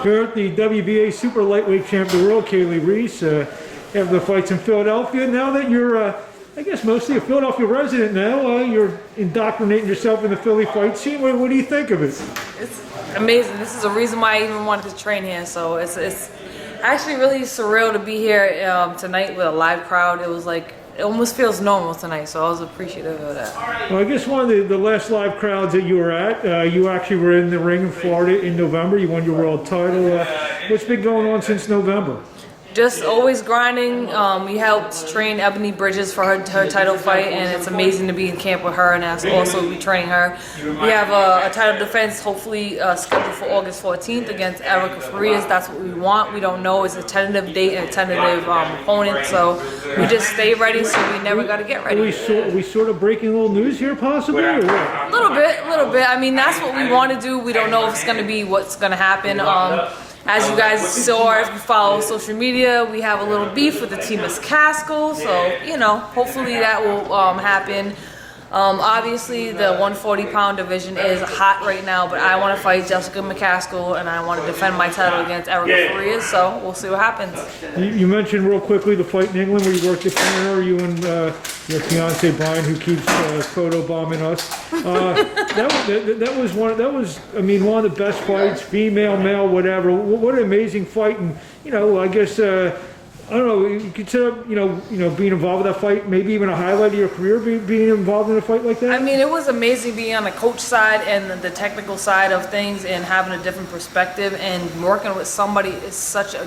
Here at the WBA Super Lightweight Champ of the World, Kaylee Reis, have the fights in Philadelphia. Now that you're, I guess, mostly a Philadelphia resident now, you're indoctrinating yourself in the Philly fight scene. What do you think of it? It's amazing. This is a reason why I even wanted to train here. So it's actually really surreal to be here tonight with a live crowd. It was like, it almost feels normal tonight, so I was appreciative of that. Well, I guess one of the last live crowds that you were at, you actually were in the ring in Florida in November. You won your world title. What's been going on since November? Just always grinding. We helped train Ebanie Bridges for her title fight, and it's amazing to be in camp with her and also be training her. We have a title defense hopefully scheduled for August 14th against Erica Farias. That's what we want. We don't know. It's a tentative date and a tentative opponent, so we just stay ready so we never got to get ready. Are we sort of breaking a little news here possibly? Or what? A little bit. I mean, that's what we want to do. We don't know if it's going to be what's going to happen. As you guys saw, if you follow social media, we have a little beef with the team McCaskill, so, you know, hopefully that will happen. Obviously, the 140-pound division is hot right now, but I want to fight Jessica McCaskill, and I want to defend my title against Erica Farias, so we'll see what happens. You mentioned real quickly the fight in England where you worked at dinner, you and your fiance Brian, who keeps photo bombing us. That was one of the best fights, female, male, whatever. What an amazing fight, and I guess. I don't know, you consider, being involved with that fight, maybe even a highlight of your career, being involved in a fight like that? I mean, it was amazing being on the coach side and the technical side of things and having a different perspective and working with somebody is such a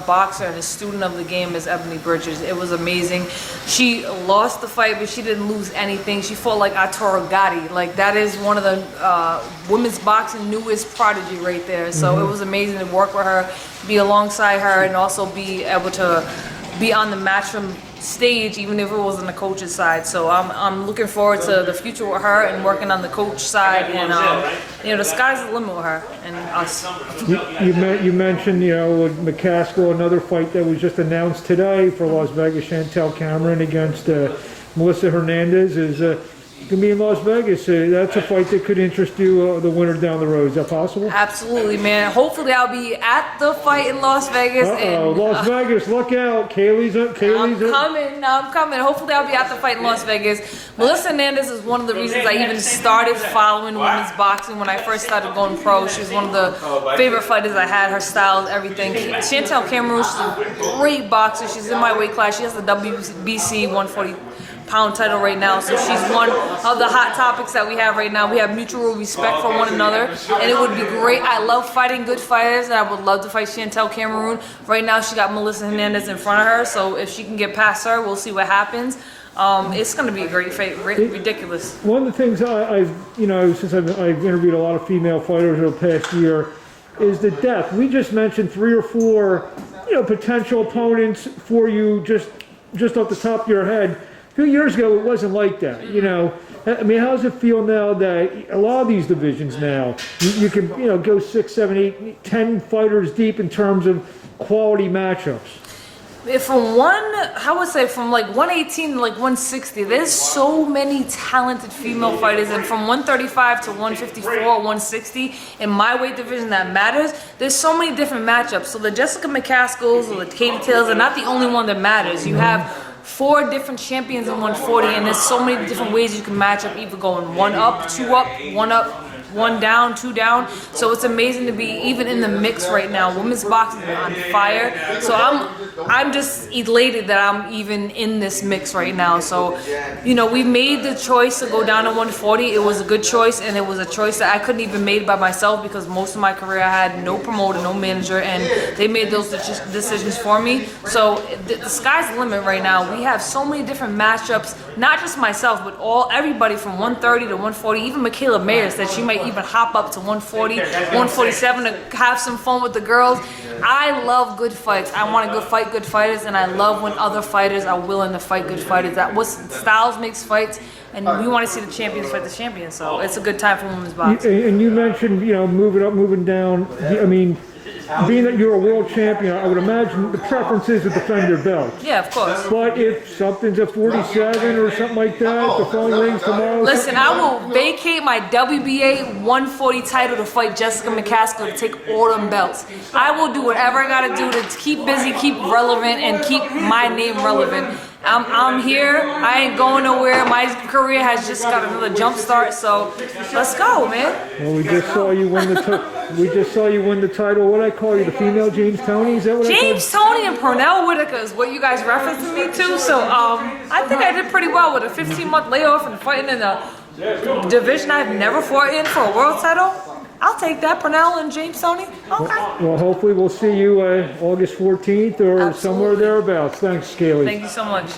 boxer and a student of the game as Ebanie Bridges. It was amazing. She lost the fight, but she didn't lose anything. She fought like Arturo Gatti. Like, that is one of the women's boxing newest prodigy right there. So it was amazing to work with her, be alongside her, and also be able to be on the matchroom stage, even if it was on the coach's side. So I'm looking forward to the future with her and working on the coach side, and the sky's the limit with her and us. You mentioned with McCaskill, another fight that was just announced today for Las Vegas. Chantel Cameron against Melissa Hernandez is going to be in Las Vegas. That's a fight that could interest you, the winner down the road. Is that possible? Absolutely, man. Hopefully I'll be at the fight in Las Vegas. Las Vegas, look out. Kaylee's I'm coming. Hopefully I'll be at the fight in Las Vegas. Melissa Hernandez is one of the reasons I even started following women's boxing when I first started going pro. She was one of the favorite fighters I had. Her style, everything. Chantel Cameron, she's a great boxer. She's in my weight class. She has the WBC 140-pound title right now, so she's one of the hot topics that we have right now. We have mutual respect for one another, and it would be great. I love fighting good fighters, and I would love to fight Chantel Cameron. Right now she got Melissa Hernandez in front of her, so if she can get past her, we'll see what happens. It's going to be a great fight, ridiculous. One of the things since I've interviewed a lot of female fighters over the past year is the depth. We just mentioned 3 or 4 potential opponents for you just off the top of your head. A few years ago, it wasn't like that, I mean, how does it feel now that a lot of these divisions now, you can, go 6, 7, 8, 10 fighters deep in terms of quality matchups? From like 118 to like 160, there's so many talented female fighters, and from 135 to 154 or 160 in my weight division that matters, there's so many different matchups. So the Jessica McCaskills or the Katie Taylors are not the only one that matters. You have 4 different champions in 140, and there's so many different ways you can match up, either going 1 up, 2 up, 1 up, 1 down, 2 down. So it's amazing to be even in the mix right now. Women's boxing is on fire. So I'm just elated that I'm even in this mix right now. So, we made the choice to go down to 140. It was a good choice, and it was a choice that I couldn't even made by myself because most of my career I had no promoter, no manager, and they made those decisions for me. So the sky's the limit right now. We have so many different matchups, not just myself, but everybody from 130 to 140, even Michaela Mayers, that she might even hop up to 140, 147 to have some fun with the girls. I love good fights. I want to fight good fighters, and I love when other fighters are willing to fight good fighters. That what styles makes fights, and we want to see the champions fight the champions. So it's a good time for women's boxing. And you mentioned, moving up, moving down. I mean, being that you're a world champion, I would imagine the preference is to defend your belt. Yeah, of course. But if something's at 47 or something like that, the phone rings tomorrow. Listen, I will vacate my WBA 140 title to fight Jessica McCaskill to take all them belts. I will do whatever I gotta do to keep busy, keep relevant, and keep my name relevant. I'm here. I ain't going nowhere. My career has just got another jump start. So let's go, man. Well, we just saw you win the title. What I call you, the female James Toney? Is that what James Toney and Pernell Whitaker is what you guys referencing me to. So I think I did pretty well with a 15-month layoff and fighting in a division I've never fought in for a world title. I'll take that, Pernell and James Toney. Okay. Well, hopefully we'll see you August 14th or somewhere thereabouts. Thanks, Kaylee. Thank you so much.